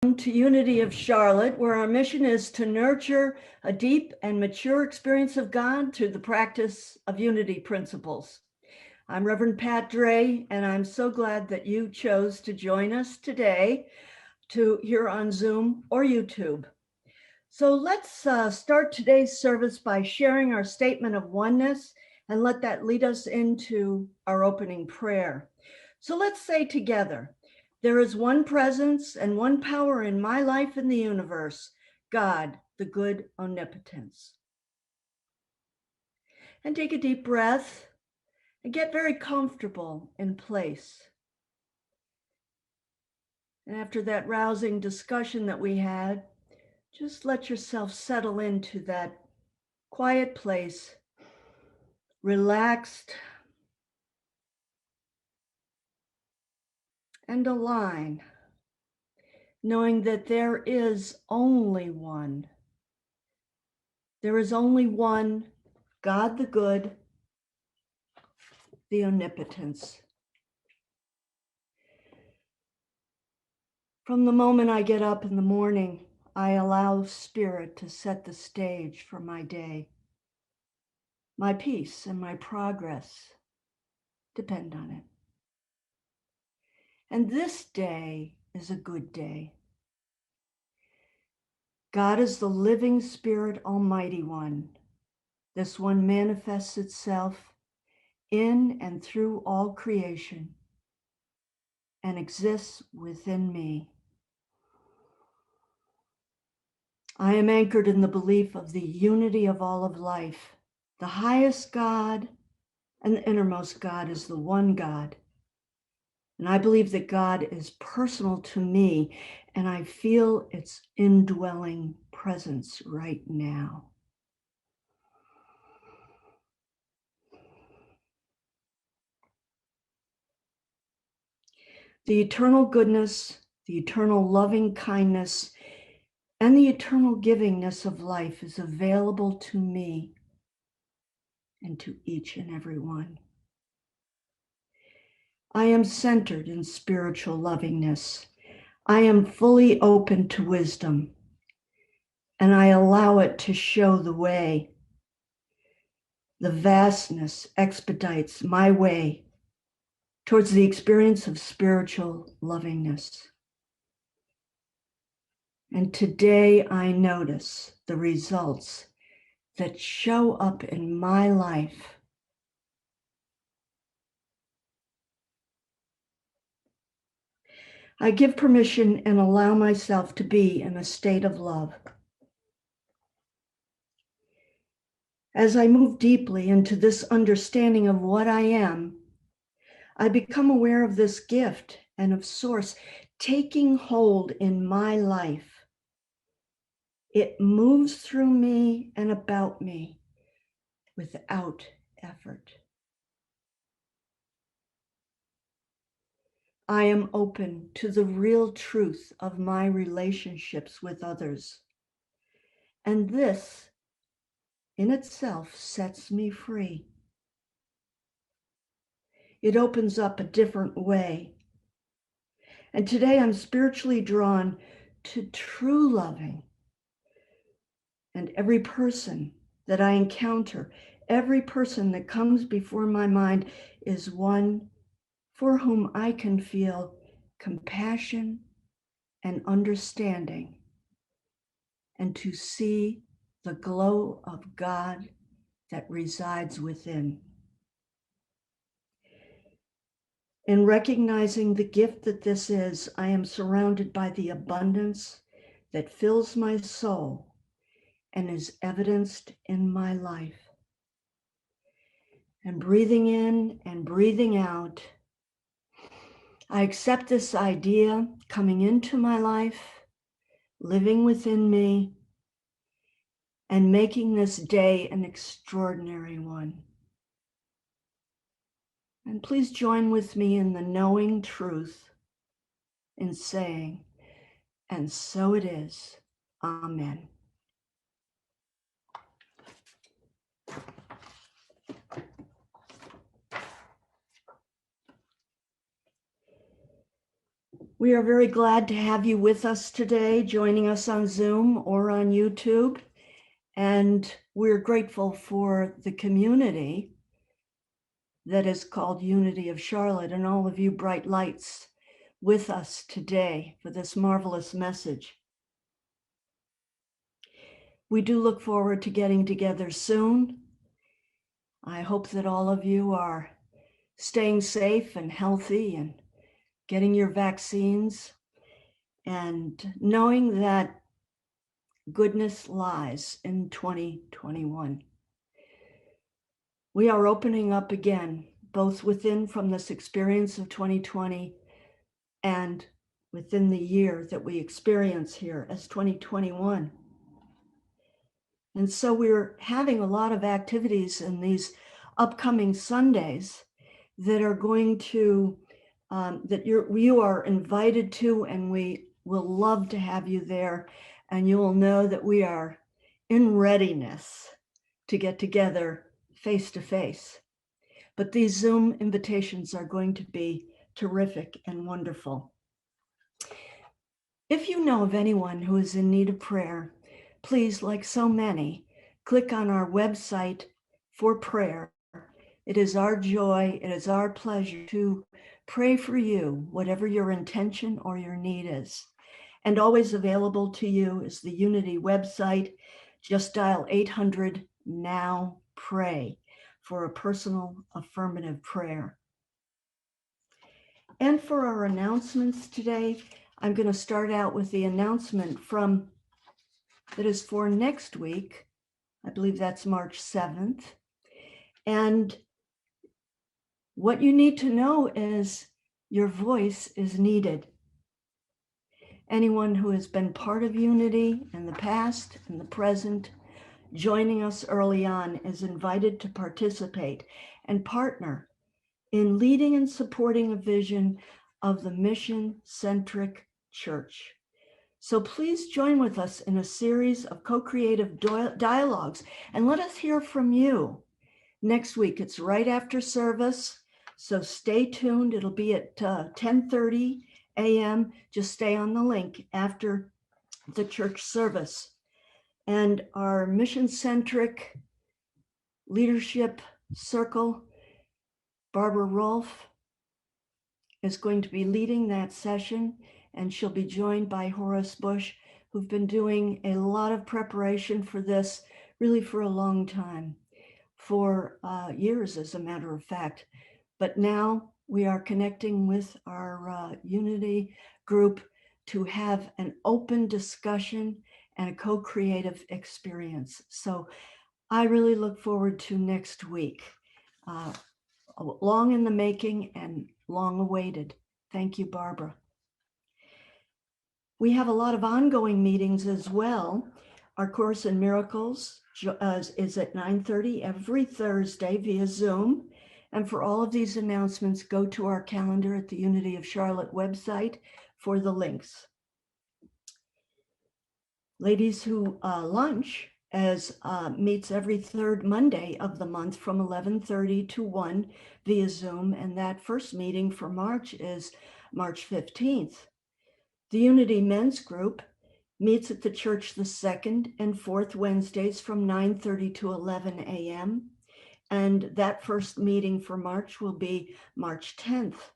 To Unity of Charlotte, where our mission is to nurture a deep and mature experience of God through the practice of unity principles. I'm Reverend Pat Dre, and I'm so glad that you chose to join us today here on Zoom or YouTube. So let's start today's service by sharing our statement of oneness and let that lead us into our opening prayer. So let's say together, there is one presence and one power in my life and the universe, God, the good omnipotence. And take a deep breath and get very comfortable in place. And after that rousing discussion that we had, just let yourself settle into that quiet place, relaxed and align, knowing that there is only one. There is only one, God the good, the omnipotence. From the moment I get up in the morning, I allow Spirit to set the stage for my day. My peace and my progress depend on it. And this day is a good day. God is the living Spirit, Almighty One. This one manifests itself in and through all creation and exists within me. I am anchored in the belief of the unity of all of life. The highest God and the innermost God is the one God. And I believe that God is personal to me, and I feel its indwelling presence right now. The eternal goodness, the eternal loving kindness, and the eternal givingness of life is available to me and to each and every one. I am centered in spiritual lovingness. I am fully open to wisdom, and I allow it to show the way. The vastness expedites my way towards the experience of spiritual lovingness. And today I notice the results that show up in my life. I give permission and allow myself to be in a state of love. As I move deeply into this understanding of what I am, I become aware of this gift and of Source taking hold in my life. It moves through me and about me without effort. I am open to the real truth of my relationships with others. And this in itself sets me free. It opens up a different way. And today I'm spiritually drawn to true loving. And every person that I encounter, every person that comes before my mind is one for whom I can feel compassion and understanding, and to see the glow of God that resides within. In recognizing the gift that this is, I am surrounded by the abundance that fills my soul and is evidenced in my life. And breathing in and breathing out, I accept this idea coming into my life, living within me, and making this day an extraordinary one. And please join with me in the knowing truth in saying, and so it is. Amen. We are very glad to have you with us today, joining us on Zoom or on YouTube. And we're grateful for the community that is called Unity of Charlotte and all of you bright lights with us today for this marvelous message. We do look forward to getting together soon. I hope that all of you are staying safe and healthy and getting your vaccines and knowing that goodness lies in 2021. We are opening up again, both within from this experience of 2020 and within the year that we experience here as 2021. And so we're having a lot of activities in these upcoming Sundays that are going to, that you are invited to, and we will love to have you there. And you will know that we are in readiness to get together face to face. But these Zoom invitations are going to be terrific and wonderful. If you know of anyone who is in need of prayer, please, like so many, click on our website for prayer. It is our joy, it is our pleasure to pray for you, whatever your intention or your need is. And always available to you is the Unity website. Just dial 800 NOW PRAY for a personal affirmative prayer. And for our announcements today, I'm going to start out with the announcement that is for next week. I believe that's March 7th. And what you need to know is your voice is needed. Anyone who has been part of Unity in the past and the present, joining us early on, is invited to participate and partner in leading and supporting a vision of the mission-centric church. So please join with us in a series of co-creative dialogues and let us hear from you. Next week, it's right after service, so stay tuned. It'll be at 10:30 a.m. Just stay on the link after the church service. And our mission-centric leadership circle, Barbara Rolfe, is going to be leading that session, and she'll be joined by Horace Bush, who've been doing a lot of preparation for this really for a long time, for years, as a matter of fact. But now we are connecting with our Unity group to have an open discussion and a co-creative experience. So I really look forward to next week. Long in the making and long awaited. Thank you, Barbara. We have a lot of ongoing meetings as well. Our Course in Miracles is at 9:30 every Thursday via Zoom. And for all of these announcements, go to our calendar at the Unity of Charlotte website for the links. Ladies Who Lunch meets every third Monday of the month from 11:30 to 1 via Zoom. And that first meeting for March is March 15th. The Unity Men's Group meets at the church the second and fourth Wednesdays from 9:30 to 11 a.m. And that first meeting for March will be March 10th.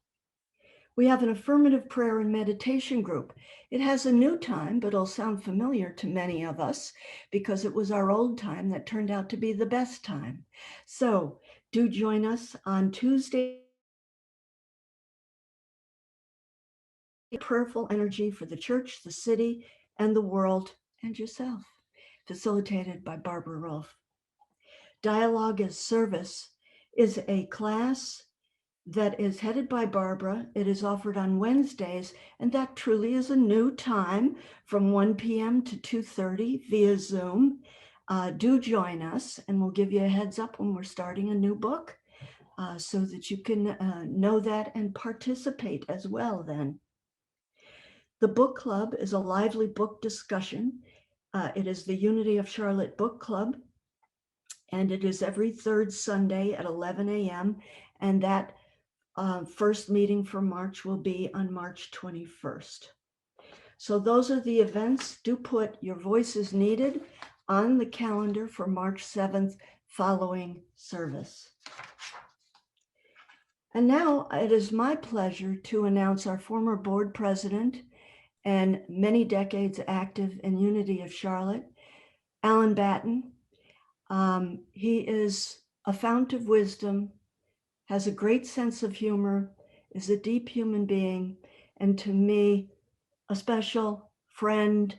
We have an affirmative prayer and meditation group. It has a new time, but it'll sound familiar to many of us because it was our old time that turned out to be the best time. So do join us on Tuesday. Prayerful energy for the church, the city, and the world, and yourself, facilitated by Barbara Rolfe. Dialogue as Service is a class that is headed by Barbara. It is offered on Wednesdays, and that truly is a new time from 1 p.m. to 2:30 via Zoom. Do join us, and we'll give you a heads up when we're starting a new book so that you can know that and participate as well then. The book club is a lively book discussion. It is the Unity of Charlotte Book Club, and it is every third Sunday at 11 a.m. And that First meeting for March will be on March 21st. So those are the events. Do put your voices needed on the calendar for March 7th following service. And now it is my pleasure to announce our former board president and many decades active in Unity of Charlotte, Alan Batten. He is a fount of wisdom, has a great sense of humor, is a deep human being, and to me, a special friend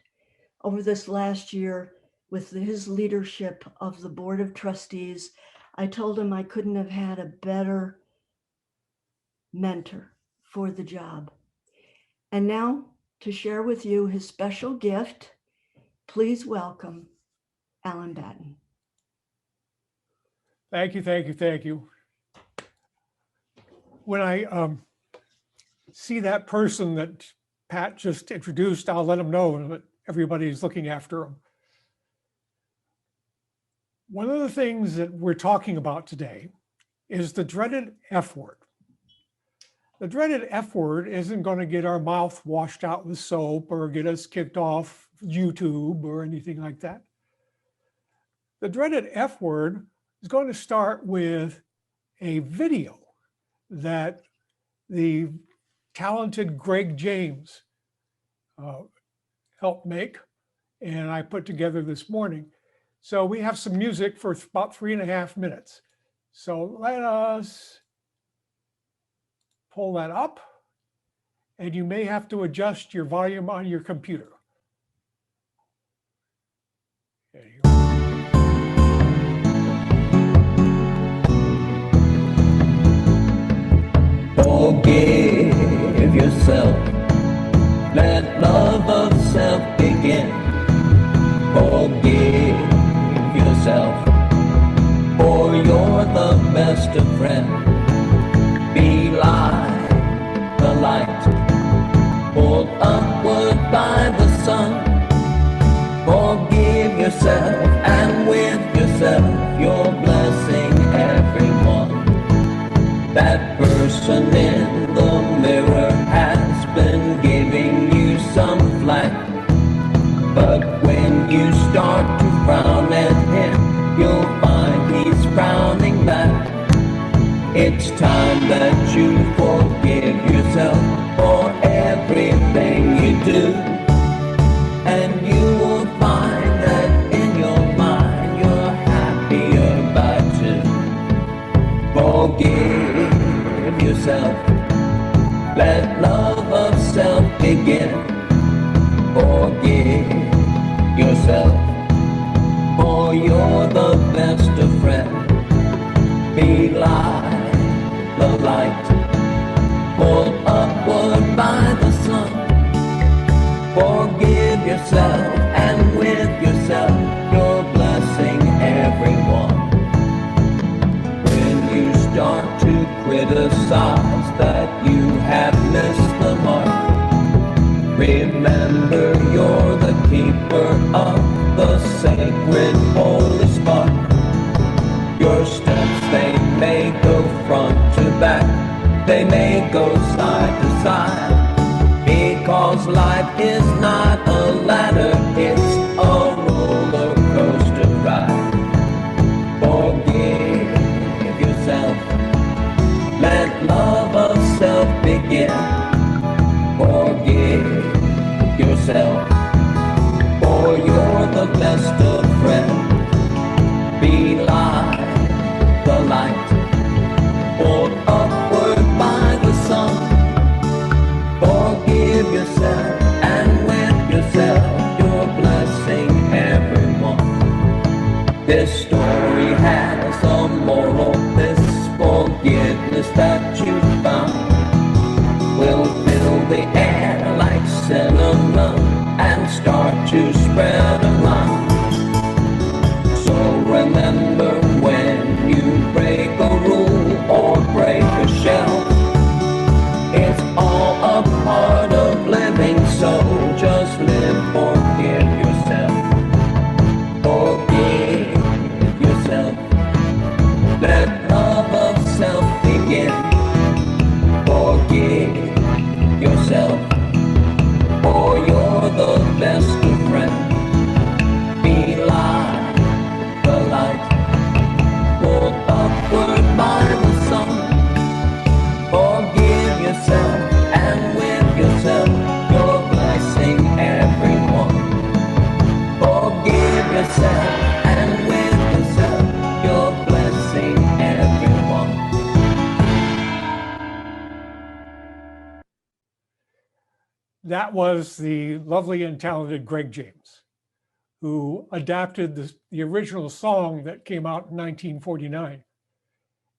over this last year with his leadership of the Board of Trustees. I told him I couldn't have had a better mentor for the job. And now to share with you his special gift, please welcome Alan Batten. Thank you, thank you, thank you. When I see that person that Pat just introduced, I'll let him know that everybody's looking after him. One of the things that we're talking about today is the dreaded F word. The dreaded F word isn't going to get our mouth washed out with soap or get us kicked off YouTube or anything like that. The dreaded F word is going to start with a video that the talented Greg James helped make, and I put together this morning. So we have some music for about 3.5 minutes. So let us pull that up, and you may have to adjust your volume on your computer. There you go. Forgive yourself. Let love of self begin. Forgive yourself, for you're the best of friends. Be like the light, pulled upward by the sun. Forgive yourself, and with yourself you're blessing everyone. That person in the mirror has been giving you some flack, but when you start to frown at him, you'll find he's frowning back. It's time that you forgive yourself for everything you do, and you will find that in your mind you're happier by two. Forgive yourself. Let love of self begin. Forgive yourself, for you're the best of friends. Be like the light, pulled upward by the sun. Forgive yourself, and with yourself you're blessing everyone. When you start to criticize that you have missed the mark, remember you're the keeper of the sacred holy spot. Your steps, they may go front to back, they may go side to side, because life is not a ladder, it's a roller coaster ride. Forgive yourself. Let love of self begin. Forgive yourself, for you're the best of friends. Be like the light, pulled upward by the sun. Forgive yourself, and with yourself you're blessing everyone. This story has a moral. This forgiveness that you found will fill the air like cinnamon and start to spread around. So remember, when you break a rule or break a shell, it's all a part of living, so just live. Forgive yourself. Forgive yourself. Let love of self begin. that was the lovely and talented Greg James, who adapted the original song that came out in 1949.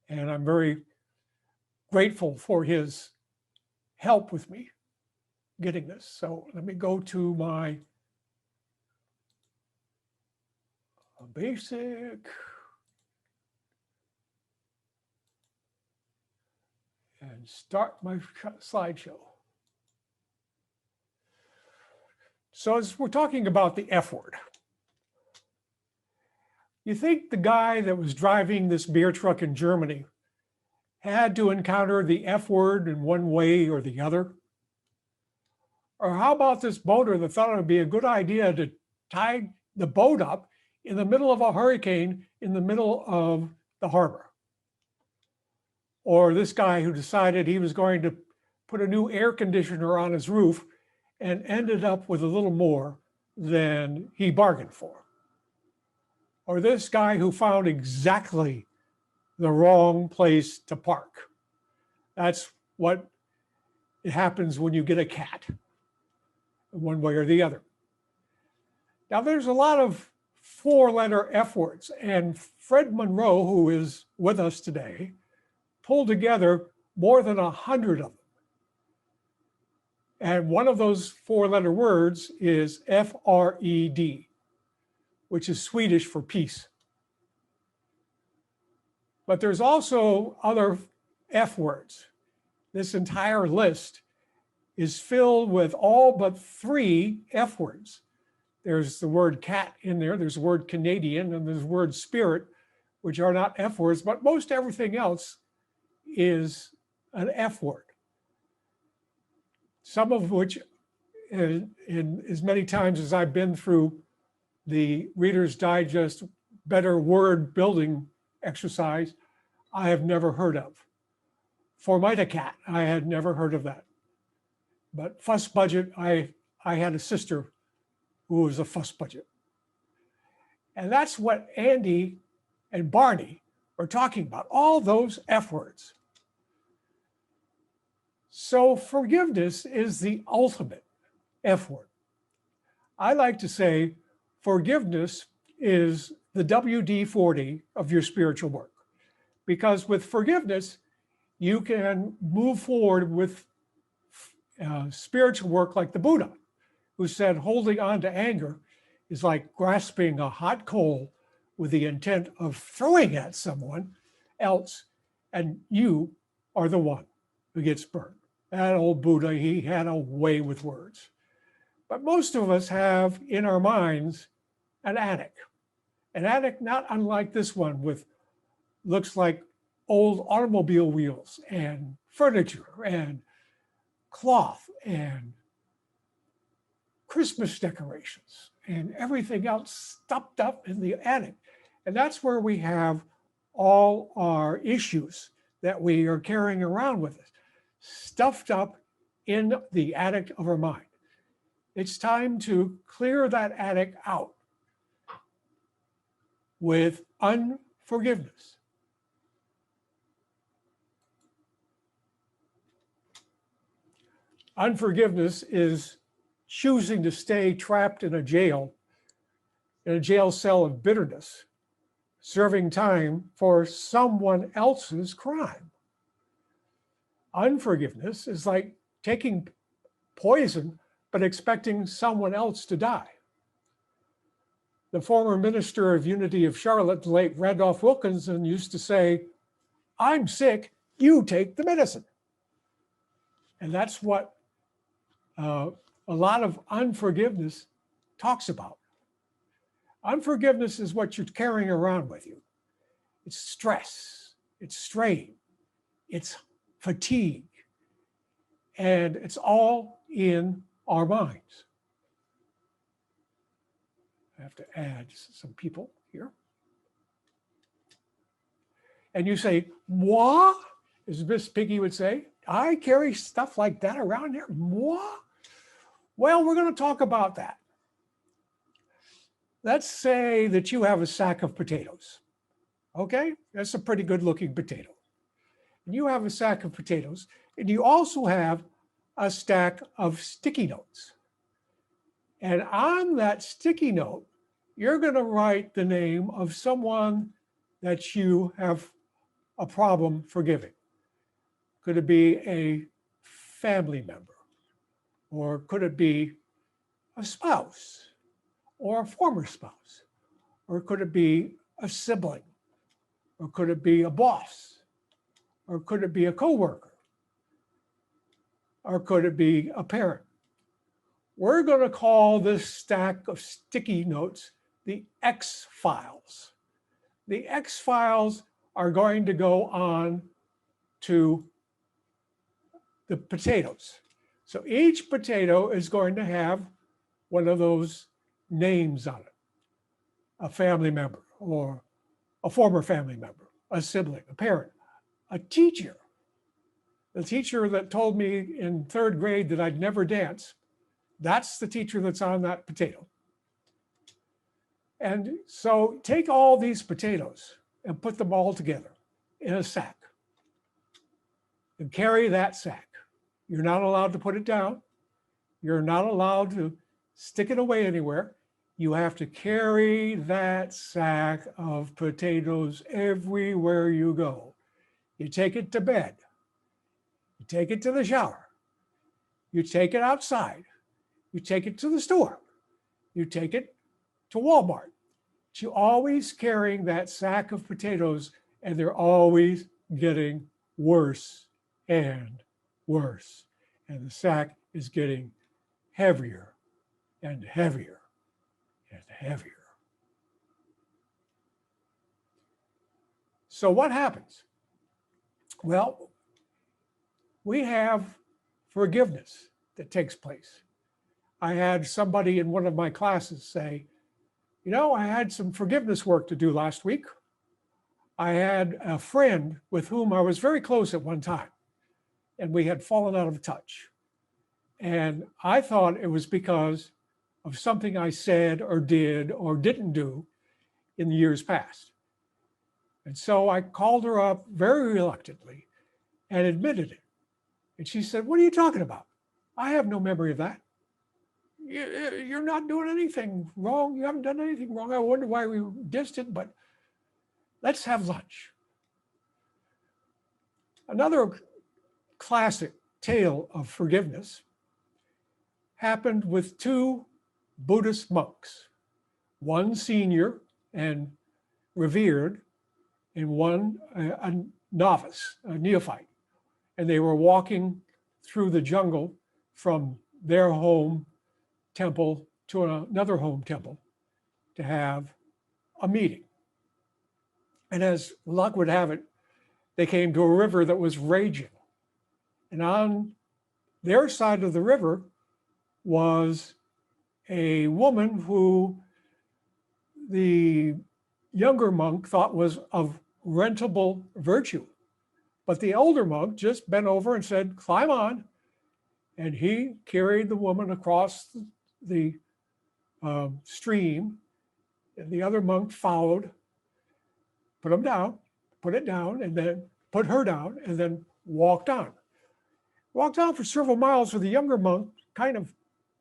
And I'm very grateful for his help with me getting this. So let me go to my basic and start my slideshow. So as we're talking about the F word, you think the guy that was driving this beer truck in Germany had to encounter the F word in one way or the other? Or how about this boater that thought it would be a good idea to tie the boat up in the middle of a hurricane in the middle of the harbor? Or this guy who decided he was going to put a new air conditioner on his roof and ended up with a little more than he bargained for? Or this guy who found exactly the wrong place to park? That's what happens when you get a cat, one way or the other. Now, there's a lot of four-letter F words, and Fred Monroe, who is with us today, pulled together more than 100 of them. And one of those four-letter words is F-R-E-D, which is Swedish for peace. But there's also other F words. This entire list is filled with all but 3 F words. There's the word cat in there, there's the word Canadian, and there's the word spirit, which are not F words, but most everything else is an F word. Some of which, in as many times as I've been through the Reader's Digest better word building exercise, I have never heard of. Formica, I had never heard of that. But fuss budget, I had a sister who was a fuss budget. And that's what Andy and Barney were talking about, all those F words. So forgiveness is the ultimate F word. I like to say forgiveness is the WD-40 of your spiritual work, because with forgiveness, you can move forward with spiritual work like the Buddha, who said holding on to anger is like grasping a hot coal with the intent of throwing at someone else, and you are the one who gets burned. That old Buddha, he had a way with words. But most of us have in our minds an attic not unlike this one, with looks like old automobile wheels and furniture and cloth and Christmas decorations and everything else stuffed up in the attic. And that's where we have all our issues that we are carrying around with us, stuffed up in the attic of our mind. It's time to clear that attic out with unforgiveness. Unforgiveness is choosing to stay trapped in a jail cell of bitterness, serving time for someone else's crime. Unforgiveness is like taking poison, but expecting someone else to die. The former minister of Unity of Charlotte, the late Randolph Wilkinson, used to say, "I'm sick, you take the medicine." And that's what a lot of unforgiveness talks about. Unforgiveness is what you're carrying around with you. It's stress, it's strain, it's fatigue, and it's all in our minds. I have to add some people here. And you say, moi, as Miss Piggy would say, I carry stuff like that around here, moi? Well, we're going to talk about that. Let's say that you have a sack of potatoes. Okay, that's a pretty good looking potato. And you have a sack of potatoes, and you also have a stack of sticky notes. And on that sticky note, you're going to write the name of someone that you have a problem forgiving. Could it be a family member? Or could it be a spouse or a former spouse? Or could it be a sibling? Or could it be a boss? Or could it be a coworker? Or could it be a parent? We're going to call this stack of sticky notes the X files. The X files are going to go on to the potatoes. So each potato is going to have one of those names on it. A family member or a former family member, a sibling, a parent, a teacher. The teacher that told me in third grade that I'd never dance, that's the teacher that's on that potato. And so take all these potatoes and put them all together in a sack and carry that sack. You're not allowed to put it down. You're not allowed to stick it away anywhere. You have to carry that sack of potatoes everywhere you go. You take it to bed. You take it to the shower. You take it outside. You take it to the store. You take it to Walmart. But you're always carrying that sack of potatoes, and they're always getting worse and worse. And the sack is getting heavier and heavier and heavier. So what happens? Well, we have forgiveness that takes place. I had somebody in one of my classes say, you know, I had some forgiveness work to do last week. I had a friend with whom I was very close at one time, and we had fallen out of touch. And I thought it was because of something I said or did or didn't do in the years past. And so I called her up very reluctantly and admitted it. And she said, what are you talking about? I have no memory of that. You're not doing anything wrong. You haven't done anything wrong. I wonder why we were distant, but let's have lunch. Another classic tale of forgiveness happened with two Buddhist monks, one senior and revered, and one a novice, a neophyte. And they were walking through the jungle from their home temple to another home temple to have a meeting. And as luck would have it, they came to a river that was raging. And on their side of the river was a woman who the younger monk thought was of rentable virtue. But the older monk just bent over and said, climb on. And he carried the woman across the stream. And the other monk followed, put it down, and then put her down, and then walked on. Walked on for several miles with the younger monk kind of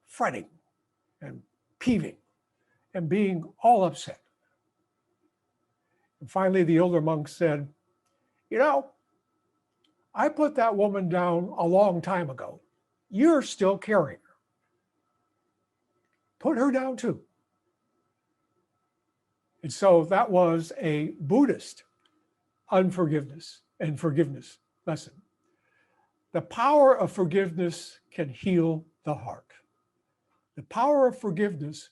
fretting and peeving and being all upset. And finally, the older monk said, you know, I put that woman down a long time ago. You're still carrying her. Put her down too. And so that was a Buddhist unforgiveness and forgiveness lesson. The power of forgiveness can heal the heart. The power of forgiveness,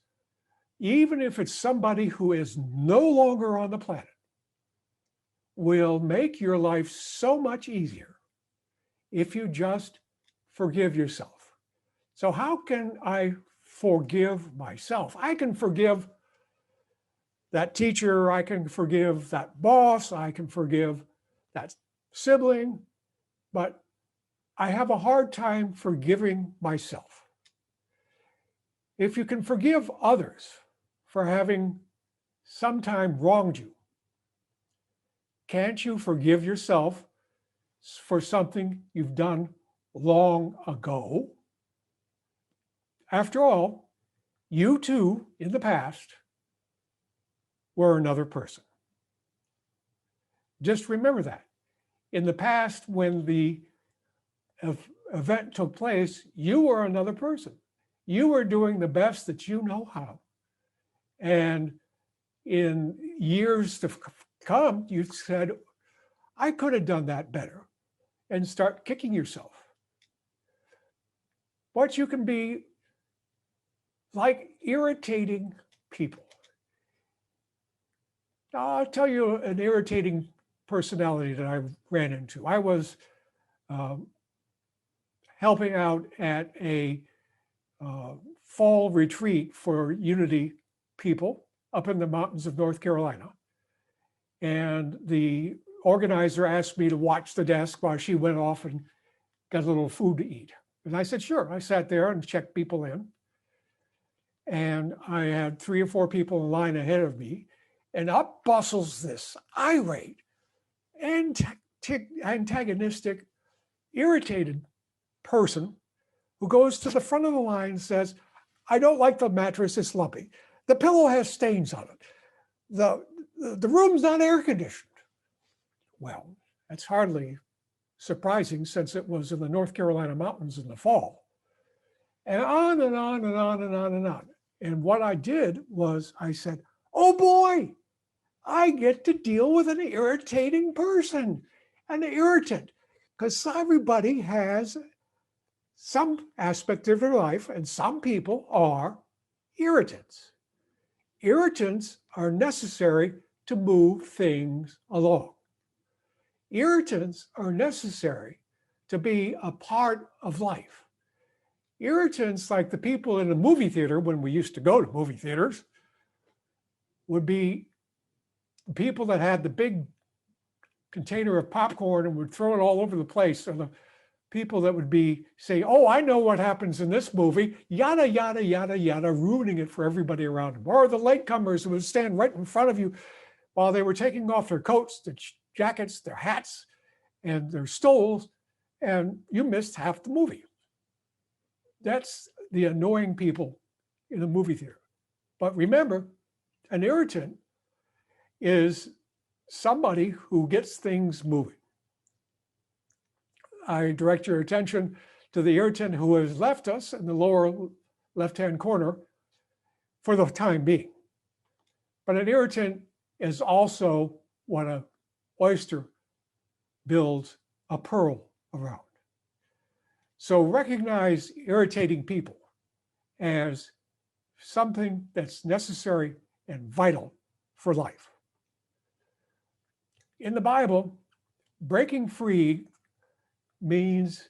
even if it's somebody who is no longer on the planet, will make your life so much easier if you just forgive yourself. So how can I forgive myself? I can forgive that teacher, I can forgive that boss, I can forgive that sibling, but I have a hard time forgiving myself. If you can forgive others for having sometime wronged you, can't you forgive yourself for something you've done long ago. After all, you too, in the past, were another person. Just remember that. In the past, when the event took place, you were another person. You were doing the best that you know how. And in years to come, you said, I could have done that better, and start kicking yourself. But you can be like irritating people. I'll tell you an irritating personality that I ran into. I was helping out at a fall retreat for Unity people up in the mountains of North Carolina. And the organizer asked me to watch the desk while she went off and got a little food to eat. And I said, sure. I sat there and checked people in. And I had 3 or 4 people in line ahead of me. And up bustles this irate, antagonistic, irritated person who goes to the front of the line and says, I don't like the mattress, it's lumpy. The pillow has stains on it. The room's not air conditioned. Well, that's hardly surprising since it was in the North Carolina mountains in the fall. And on and on and on and on and on. And what I did was I said, oh boy, I get to deal with an irritating person, an irritant, because everybody has some aspect of their life, and some people are irritants. Irritants are necessary to move things along. Irritants are necessary to be a part of life. Irritants, like the people in the movie theater when we used to go to movie theaters, would be people that had the big container of popcorn and would throw it all over the place, or the people that would be say, oh, I know what happens in this movie, yada, yada, yada, yada, ruining it for everybody around them. Or the latecomers who would stand right in front of you while they were taking off their coats, their jackets, their hats, and their stoles, and you missed half the movie. That's the annoying people in a movie theater. But remember, an irritant is somebody who gets things moving. I direct your attention to the irritant who has left us in the lower left-hand corner for the time being. But an irritant is also what an oyster builds a pearl around. So recognize irritating people as something that's necessary and vital for life. In the Bible, breaking free means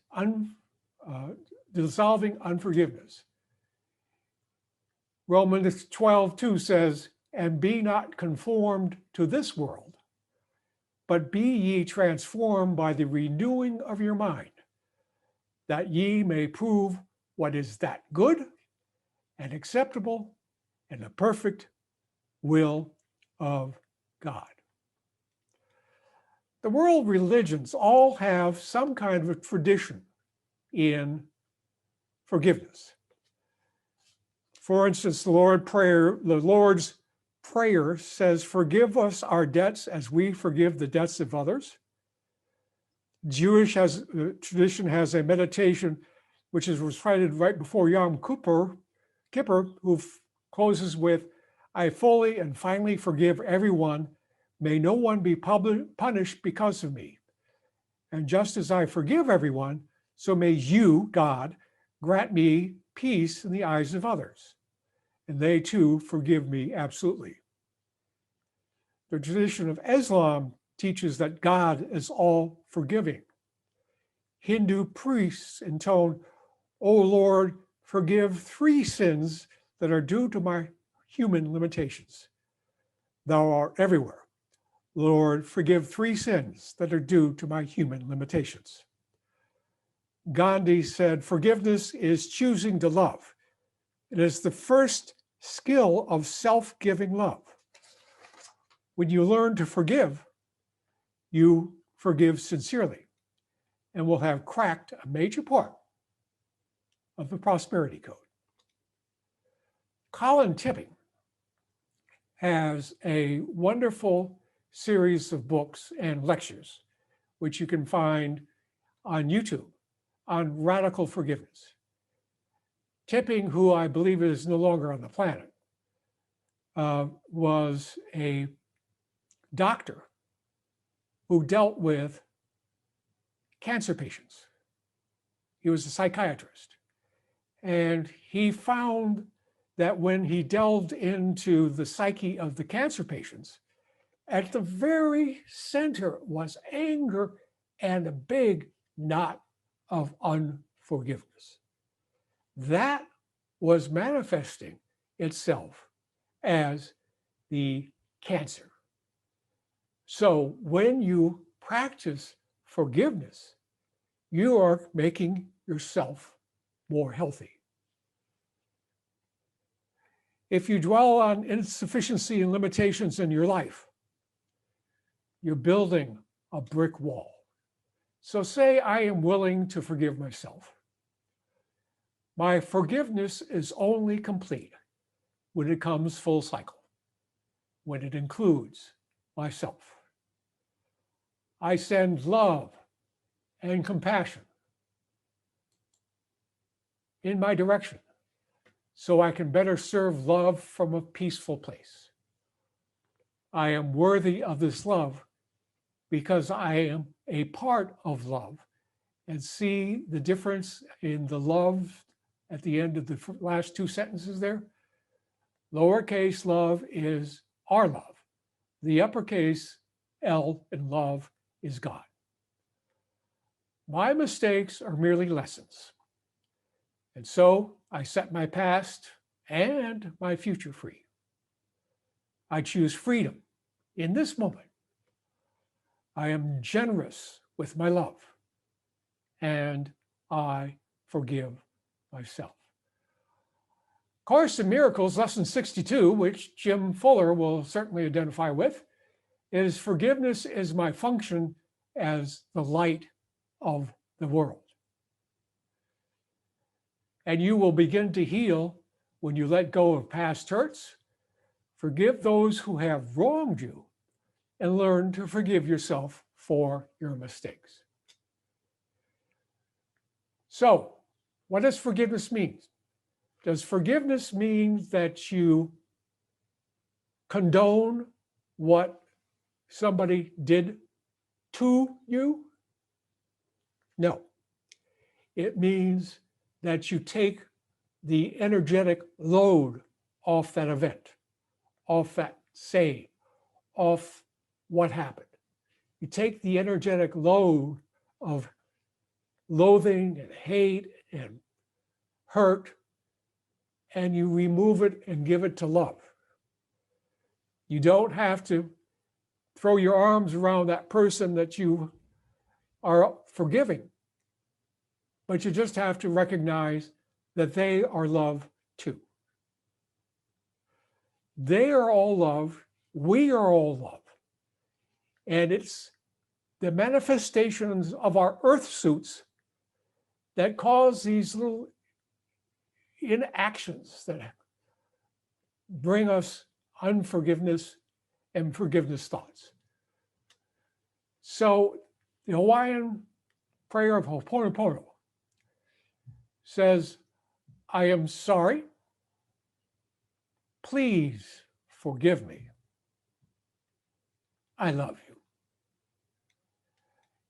dissolving unforgiveness. Romans 12:2 says, and be not conformed to this world, but be ye transformed by the renewing of your mind, that ye may prove what is that good and acceptable and the perfect will of God. The world religions all have some kind of a tradition in forgiveness. For instance, the Lord's Prayer says, forgive us our debts as we forgive the debts of others. Jewish tradition has a meditation which is recited right before Yom Kippur, who closes with, I fully and finally forgive everyone. May no one be punished because of me. And just as I forgive everyone, so may you, God, grant me peace in the eyes of others. And they too forgive me absolutely. The tradition of Islam teaches that God is all forgiving. Hindu priests intone, O Lord, forgive 3 sins that are due to my human limitations. Thou art everywhere. Lord, forgive 3 sins that are due to my human limitations. Gandhi said, forgiveness is choosing to love. It is the first skill of self-giving love. When you learn to forgive, you forgive sincerely. and we'll have cracked a major part of the prosperity code. Colin Tipping has a wonderful series of books and lectures, which you can find on YouTube, on radical forgiveness. Tipping, who I believe is no longer on the planet, was a doctor who dealt with cancer patients. He was a psychiatrist. And he found that when he delved into the psyche of the cancer patients, at the very center was anger and a big knot of unforgiveness. That was manifesting itself as the cancer. So when you practice forgiveness, you are making yourself more healthy. If you dwell on insufficiency and limitations in your life, you're building a brick wall. So say I am willing to forgive myself. My forgiveness is only complete when it comes full cycle, when it includes myself. I send love and compassion in my direction so I can better serve love from a peaceful place. I am worthy of this love because I am a part of love, and see the difference in the love at the end of the last two sentences there. Lowercase love is our love. The uppercase L in love is God. My mistakes are merely lessons. And so I set my past and my future free. I choose freedom in this moment. I am generous with my love, and I forgive myself. Course in Miracles, lesson 62, which Jim Fuller will certainly identify with, is forgiveness is my function as the light of the world. And you will begin to heal when you let go of past hurts, forgive those who have wronged you, and learn to forgive yourself for your mistakes. So, what does forgiveness mean? Does forgiveness mean that you condone what somebody did to you? No. It means that you take the energetic load off that event, off that saying, off what happened. You take the energetic load of loathing and hate and hurt, and you remove it and give it to love. You don't have to throw your arms around that person that you are forgiving, but you just have to recognize that they are love too. They are all love. We are all love. And it's the manifestations of our earth suits that cause these little inactions that bring us unforgiveness and forgiveness thoughts. So the Hawaiian prayer of Ho'oponopono says, I am sorry. Please forgive me. I love you.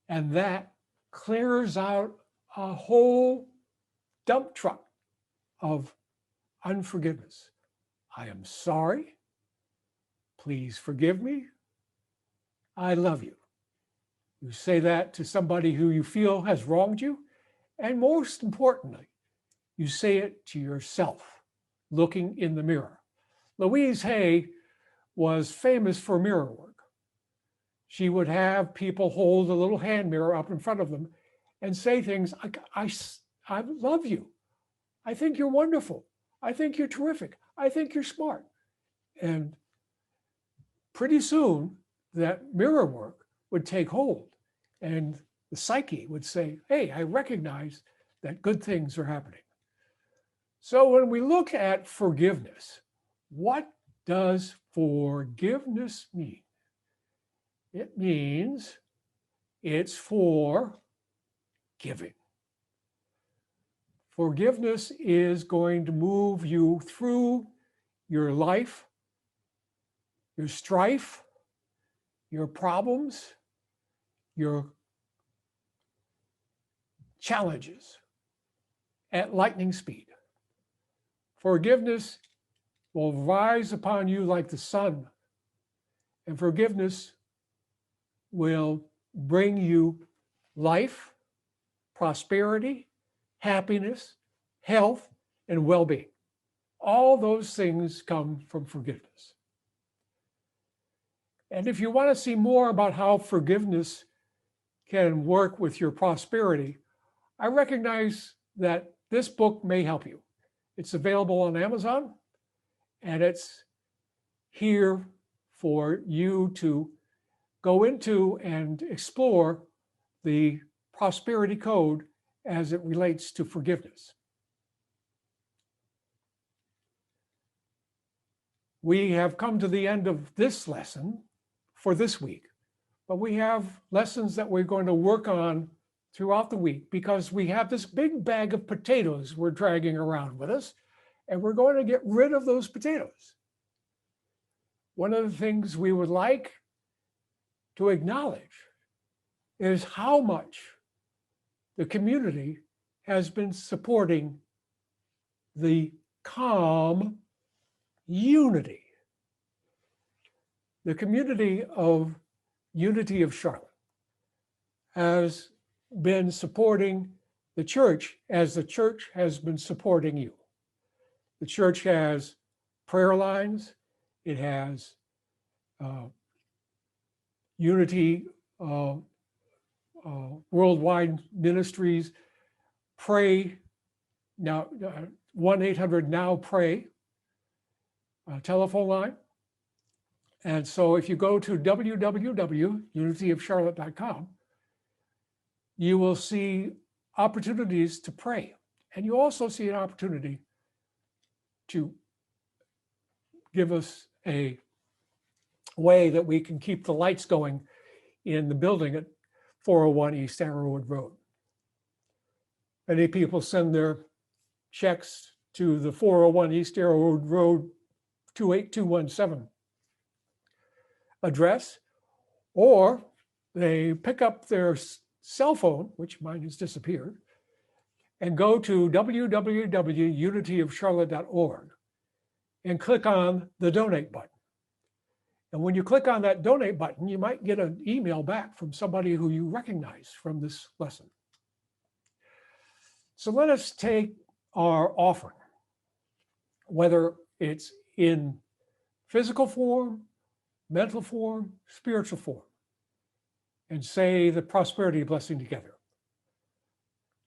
And that clears out a whole dump truck of unforgiveness. I am sorry. Please forgive me. I love you. You say that to somebody who you feel has wronged you. And most importantly, you say it to yourself, looking in the mirror. Louise Hay was famous for mirror work. She would have people hold a little hand mirror up in front of them and say things like, I love you. I think you're wonderful. I think you're terrific. I think you're smart. And pretty soon that mirror work would take hold and the psyche would say, hey, I recognize that good things are happening. So when we look at forgiveness, what does forgiveness mean? It means it's for giving. Forgiveness is going to move you through your life, your strife, your problems, your challenges at lightning speed. Forgiveness will rise upon you like the sun, and forgiveness will bring you life, prosperity, happiness, health, and well-being. All those things come from forgiveness. And if you want to see more about how forgiveness can work with your prosperity, I recognize that this book may help you. It's available on Amazon, and it's here for you to go into and explore the prosperity code as it relates to forgiveness. We have come to the end of this lesson for this week, but we have lessons that we're going to work on throughout the week because we have this big bag of potatoes we're dragging around with us, and we're going to get rid of those potatoes. One of the things we would like to acknowledge is how much the community has been supporting the calm unity. The community of Unity of Charlotte has been supporting the church as the church has been supporting you. The church has prayer lines. It has Unity worldwide ministries. Pray now, 1-800-NOW-PRAY telephone line. And so if you go to www.unityofcharlotte.com, you will see opportunities to pray. And you also see an opportunity to give us a way that we can keep the lights going in the building at 401 East Arrowwood Road. Many people send their checks to the 401 East Arrowwood Road 28217 address, or they pick up their cell phone, which mine has disappeared, and go to www.unityofcharlotte.org and click on the donate button. And when you click on that donate button, you might get an email back from somebody who you recognize from this lesson. So let us take our offering, whether it's in physical form, mental form, spiritual form, and say the prosperity blessing together.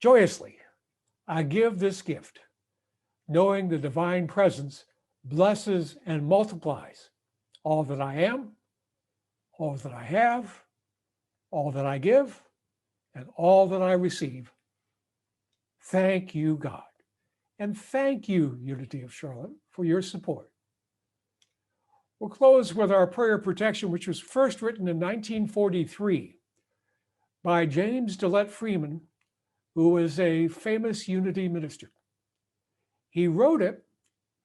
Joyously, I give this gift, knowing the divine presence blesses and multiplies all that I am, all that I have, all that I give, and all that I receive. Thank you, God. And thank you, Unity of Charlotte, for your support. We'll close with our prayer of protection, which was first written in 1943 by James DeLette Freeman, who was a famous Unity minister. He wrote it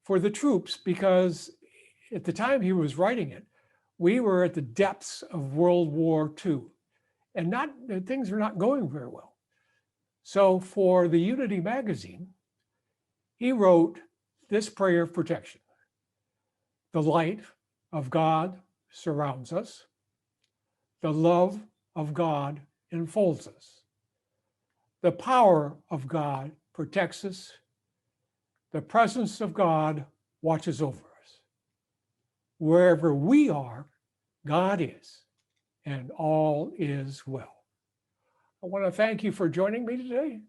for the troops because at the time he was writing it, we were at the depths of World War II, and things were not going very well. So for the Unity magazine, he wrote this prayer of protection. The light of God surrounds us. The love of God enfolds us. The power of God protects us. The presence of God watches over us. Wherever we are, God is, and all is well. I want to thank you for joining me today.